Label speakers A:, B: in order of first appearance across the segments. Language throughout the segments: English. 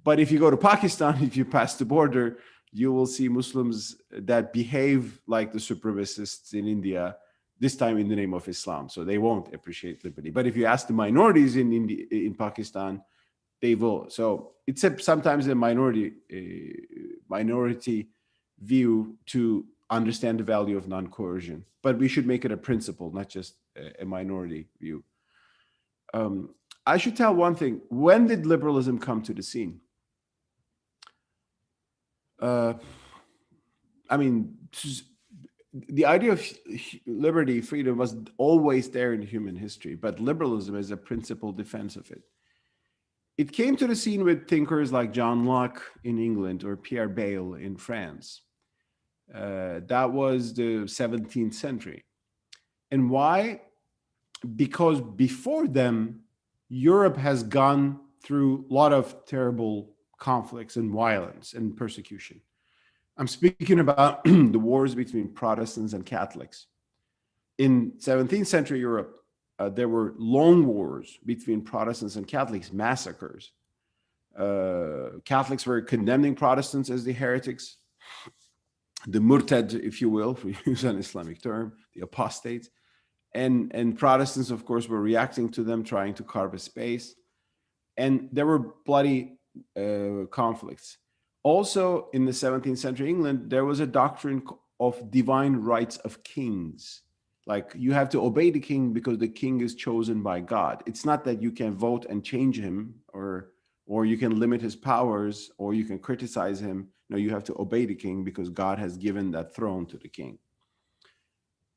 A: But if you go to Pakistan, if you pass the border, you will see Muslims that behave like the supremacists in India, this time in the name of Islam. So they won't appreciate liberty. But if you ask the minorities in India, in Pakistan, they will. So it's sometimes a minority view to understand the value of non-coercion. But we should make it a principle, not just a minority view. I should tell one thing. When did liberalism come to the scene? I mean, the idea of liberty, freedom was always there in human history, but liberalism is a principal defense of it. It came to the scene with thinkers like John Locke in England or Pierre Bayle in France. That was the 17th century. And why? Because before them, Europe has gone through a lot of terrible conflicts and violence and persecution. I'm speaking about the wars between Protestants and Catholics. In 17th century Europe, there were long wars between Protestants and Catholics, massacres. Catholics were condemning Protestants as the heretics, the murtad, if you will, for use an Islamic term, the apostates. And Protestants, of course, were reacting to them, trying to carve a space. And there were bloody conflicts. Also, in the 17th century England, there was a doctrine of divine rights of kings. Like, you have to obey the king because the king is chosen by God. It's not that you can vote and change him, or you can limit his powers, or you can criticize him. No, you have to obey the king because God has given that throne to the king.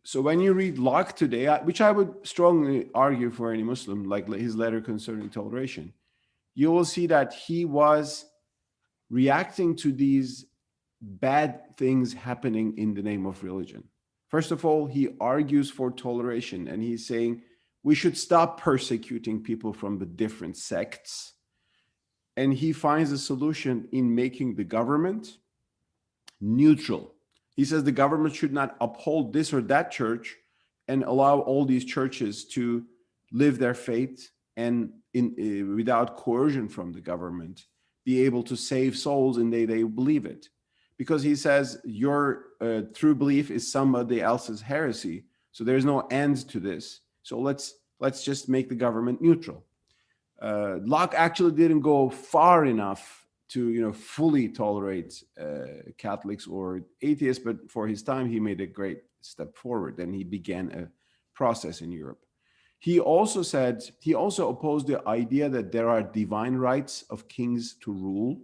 A: So when you read Locke today, which I would strongly argue for any Muslim, like his letter concerning toleration, you will see that he was reacting to these bad things happening in the name of religion. First of all, he argues for toleration, and he's saying we should stop persecuting people from the different sects. And he finds a solution in making the government neutral. He says the government should not uphold this or that church and allow all these churches to live their faith and without coercion from the government, be able to save souls in they believe it. Because he says your true belief is somebody else's heresy. So there's no end to this. So let's just make the government neutral. Locke actually didn't go far enough to fully tolerate Catholics or atheists, but for his time he made a great step forward, and he began a process in Europe. He also opposed the idea that there are divine rights of kings to rule.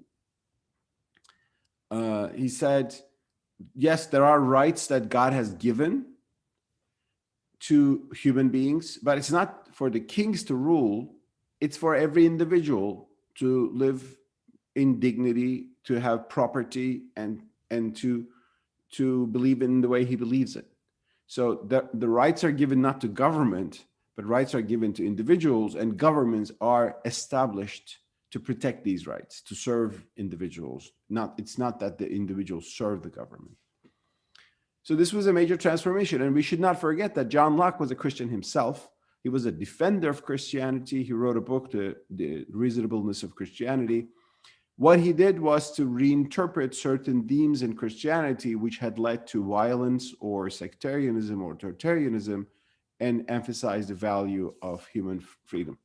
A: He said, yes, there are rights that God has given to human beings, but it's not for the kings to rule. It's for every individual to live in dignity, to have property, and to believe in the way he believes it. So the rights are given not to government, but rights are given to individuals, and governments are established to protect these rights, to serve individuals. It's not that the individuals serve the government. So this was a major transformation, and we should not forget that John Locke was a Christian himself. He was a defender of Christianity. He wrote a book, The Reasonableness of Christianity. What he did was to reinterpret certain themes in Christianity which had led to violence or sectarianism or totalitarianism, and emphasize the value of human freedom.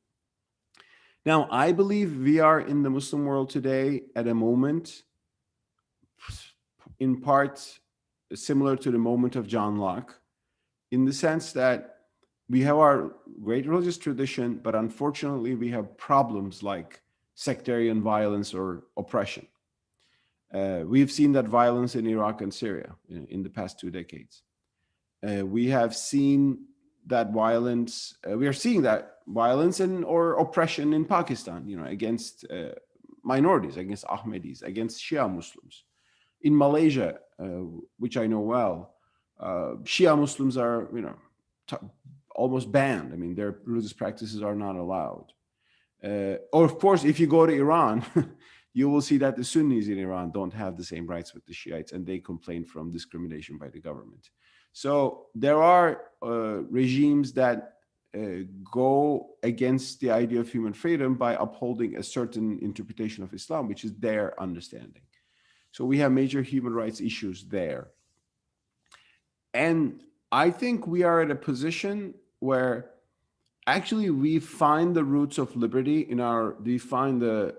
A: Now, I believe we are in the Muslim world today at a moment, in part similar to the moment of John Locke, in the sense that we have our great religious tradition, but unfortunately we have problems like sectarian violence or oppression. We've seen that violence in Iraq and Syria in the past 2 decades. We have seen that violence, we are seeing that violence or oppression in Pakistan, against minorities, against Ahmadis, against Shia Muslims. In Malaysia, which I know well, Shia Muslims are, almost banned. I mean, their religious practices are not allowed. Or of course, if you go to Iran, you will see that the Sunnis in Iran don't have the same rights with the Shiites, and they complain from discrimination by the government. So there are regimes that go against the idea of human freedom by upholding a certain interpretation of Islam, which is their understanding. So we have major human rights issues there. And I think we are at a position where actually we find the roots of liberty we find the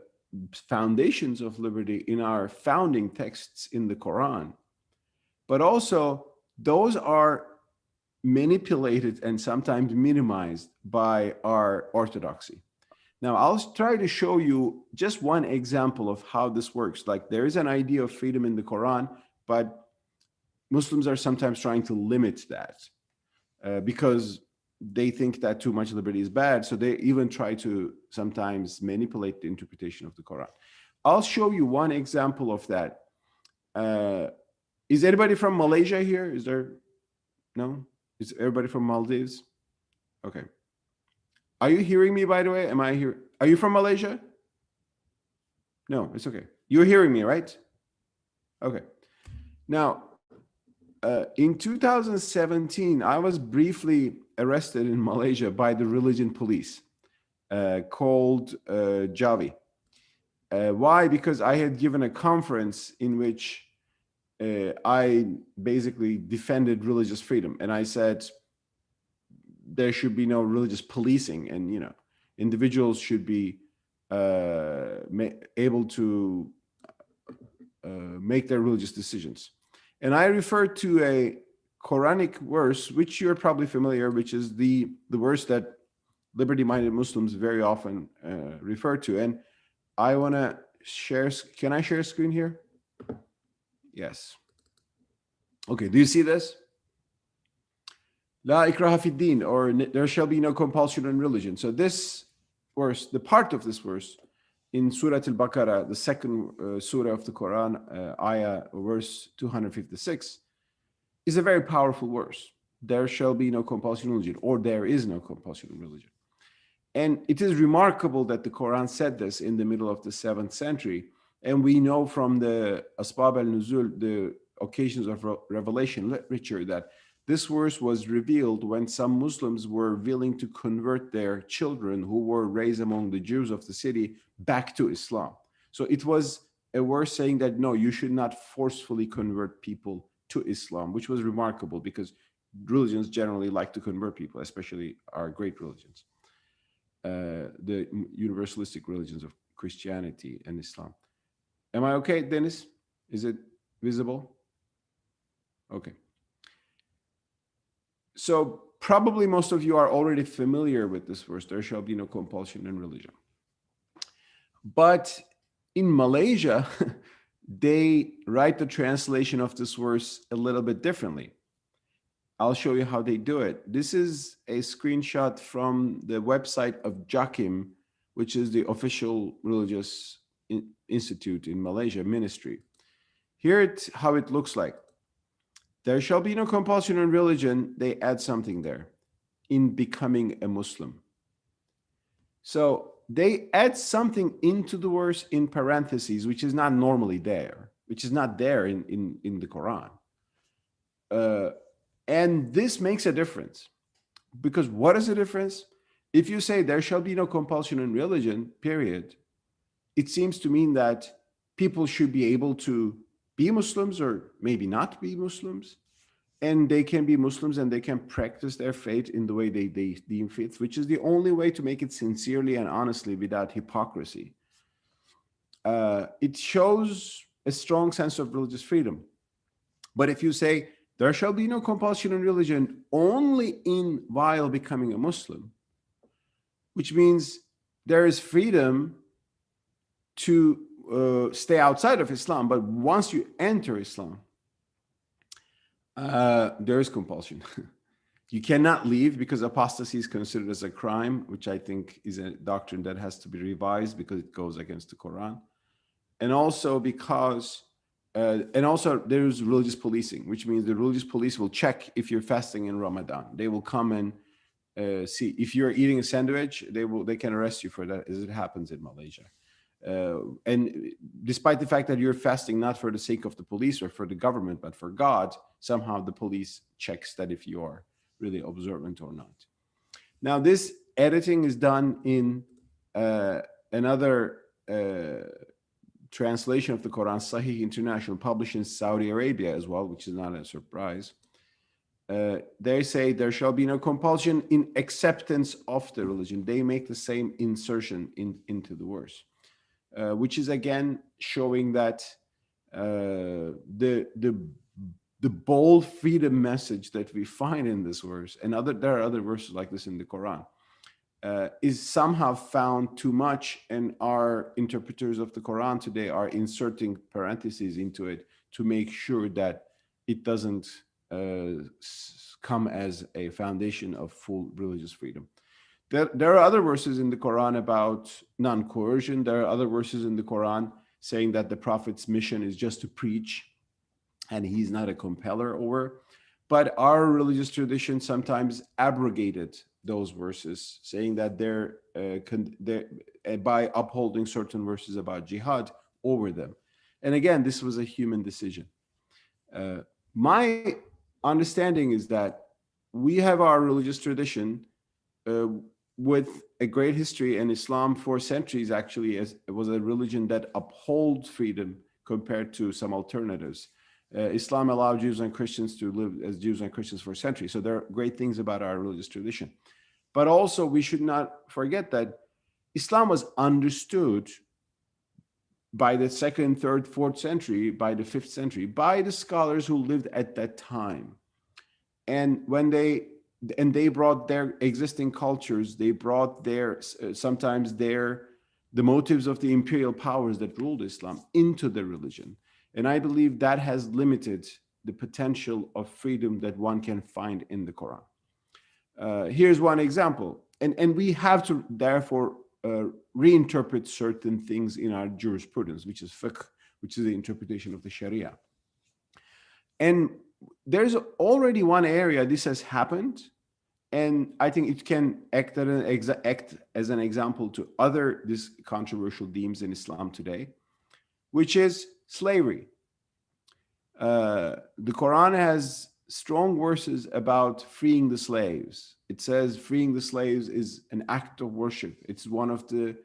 A: foundations of liberty in our founding texts in the Quran. But also, those are manipulated and sometimes minimized by our orthodoxy. Now, I'll try to show you just one example of how this works. Like, there is an idea of freedom in the Quran, but Muslims are sometimes trying to limit that because they think that too much liberty is bad. So they even try to sometimes manipulate the interpretation of the Quran. I'll show you one example of that. Is anybody from Malaysia here? Is there? No? Is everybody from Maldives? Okay. Are you hearing me, by the way? Am I here? Are you from Malaysia? No, it's okay. You're hearing me, right? Okay. Now, in 2017, I was briefly arrested in Malaysia by the religion police called Javi. Why? Because I had given a conference in which I basically defended religious freedom. And I said there should be no religious policing, and, individuals should be able to make their religious decisions. And I referred to a Quranic verse, which you're probably familiar, which is the verse that liberty-minded Muslims very often refer to. And I want to share. Can I share a screen here? Yes. Okay. Do you see this? La ikraha fi din, or there shall be no compulsion in religion. So this verse, the part of this verse in Surah Al-Baqarah, the second surah of the Quran, ayah, verse 256, is a very powerful verse. There shall be no compulsion in religion, or there is no compulsion in religion. And it is remarkable that the Quran said this in the middle of the 7th century. And we know from the Asbab al-Nuzul, the occasions of revelation literature, that this verse was revealed when some Muslims were willing to convert their children who were raised among the Jews of the city back to Islam. So it was a verse saying that, no, you should not forcefully convert people to Islam, which was remarkable because religions generally like to convert people, especially our great religions, the universalistic religions of Christianity and Islam. Am I okay, Dennis? Is it visible? Okay. So probably most of you are already familiar with this verse, there shall be no compulsion in religion. But in Malaysia, they write the translation of this verse a little bit differently. I'll show you how they do it. This is a screenshot from the website of JAKIM, which is the official religious institute in Malaysia, ministry. Here's how it looks like. There shall be no compulsion in religion. They add something there, in becoming a Muslim. So they add something into the verse in parentheses, which is not normally there, which is not there in the Quran. And this makes a difference. Because what is the difference? If you say there shall be no compulsion in religion, period, it seems to mean that people should be able to be Muslims or maybe not be Muslims, and they can be Muslims and they can practice their faith in the way they deem fit, which is the only way to make it sincerely and honestly without hypocrisy. It shows a strong sense of religious freedom. But if you say there shall be no compulsion in religion only in while becoming a Muslim, which means there is freedom to stay outside of Islam, but once you enter Islam, there is compulsion. You cannot leave because apostasy is considered as a crime, which I think is a doctrine that has to be revised because it goes against the Quran. And also because, there is religious policing, which means the religious police will check if you're fasting in Ramadan. They will come and see if you're eating a sandwich. They can arrest you for that, as it happens in Malaysia. And despite the fact that you're fasting not for the sake of the police or for the government, but for God, somehow the police checks that if you are really observant or not. Now, this editing is done in another translation of the Quran, Sahih International, published in Saudi Arabia as well, which is not a surprise. They say there shall be no compulsion in acceptance of the religion. They make the same insertion into the verse, which is again showing that the bold freedom message that we find in this verse, and there are other verses like this in the Quran, is somehow found too much, and our interpreters of the Quran today are inserting parentheses into it to make sure that it doesn't come as a foundation of full religious freedom. There are other verses in the Quran about non-coercion. There are other verses in the Quran saying that the Prophet's mission is just to preach and he's not a compeller over. But our religious tradition sometimes abrogated those verses, saying that they're by upholding certain verses about jihad over them. And again, this was a human decision. My understanding is that we have our religious tradition uh, with a great history, and Islam for centuries actually was a religion that upholds freedom compared to some alternatives. Islam allowed Jews and Christians to live as Jews and Christians for centuries. So there are great things about our religious tradition. But also, we should not forget that Islam was understood by the second, third, fourth century, by the fifth century, by the scholars who lived at that time. And they brought their existing cultures, they brought their sometimes the motives of the imperial powers that ruled Islam into the religion. And I believe that has limited the potential of freedom that one can find in the Quran. Here's one example, and we have to therefore reinterpret certain things in our jurisprudence, which is fiqh, which is the interpretation of the Sharia. And there's already one area this has happened, and I think it can act as an example to other these controversial themes in Islam today, which is slavery. The Quran has strong verses about freeing the slaves. It says freeing the slaves is an act of worship. It's one of the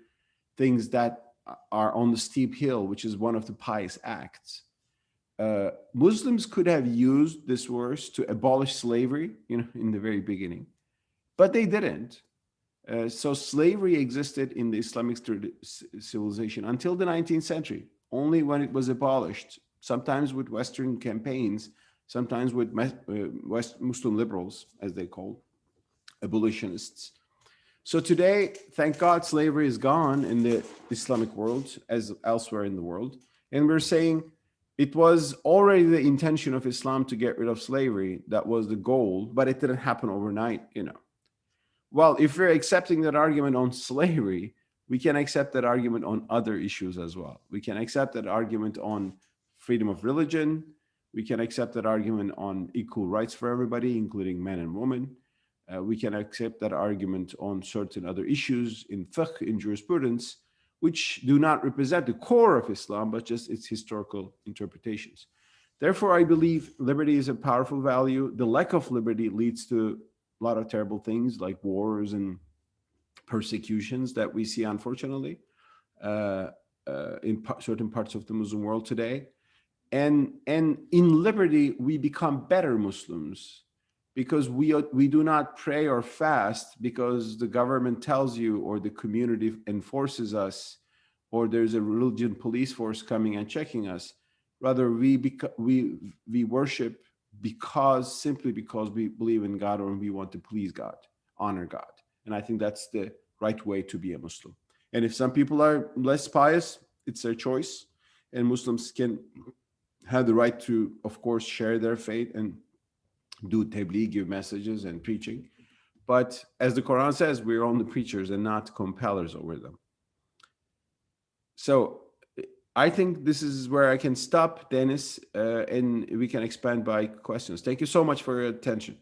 A: things that are on the steep hill, which is one of the pious acts. Muslims could have used this verse to abolish slavery, in the very beginning, but they didn't. So slavery existed in the Islamic civilization until the 19th century. Only when it was abolished, sometimes with Western campaigns, sometimes with West Muslim liberals, as they call abolitionists. So today, thank God, slavery is gone in the Islamic world as elsewhere in the world. And we're saying it was already the intention of Islam to get rid of slavery. That was the goal, but it didn't happen overnight. Well, if we're accepting that argument on slavery, we can accept that argument on other issues as well. We can accept that argument on freedom of religion. We can accept that argument on equal rights for everybody, including men and women. We can accept that argument on certain other issues in fiqh, in jurisprudence, which do not represent the core of Islam, but just its historical interpretations. Therefore, I believe liberty is a powerful value. The lack of liberty leads to a lot of terrible things like wars and persecutions that we see, unfortunately, in certain parts of the Muslim world today. And in liberty, we become better Muslims because we do not pray or fast because the government tells you, or the community enforces us, or there's a religion police force coming and checking us. Rather, we worship simply because we believe in God, or we want to please God, honor God. And I think that's the right way to be a Muslim. And if some people are less pious, it's their choice. And Muslims can have the right to, of course, share their faith and do tabligh, give messages and preaching. But as the Quran says, we're only preachers and not compellers over them. So I think this is where I can stop, Dennis, and we can expand by questions. Thank you so much for your attention.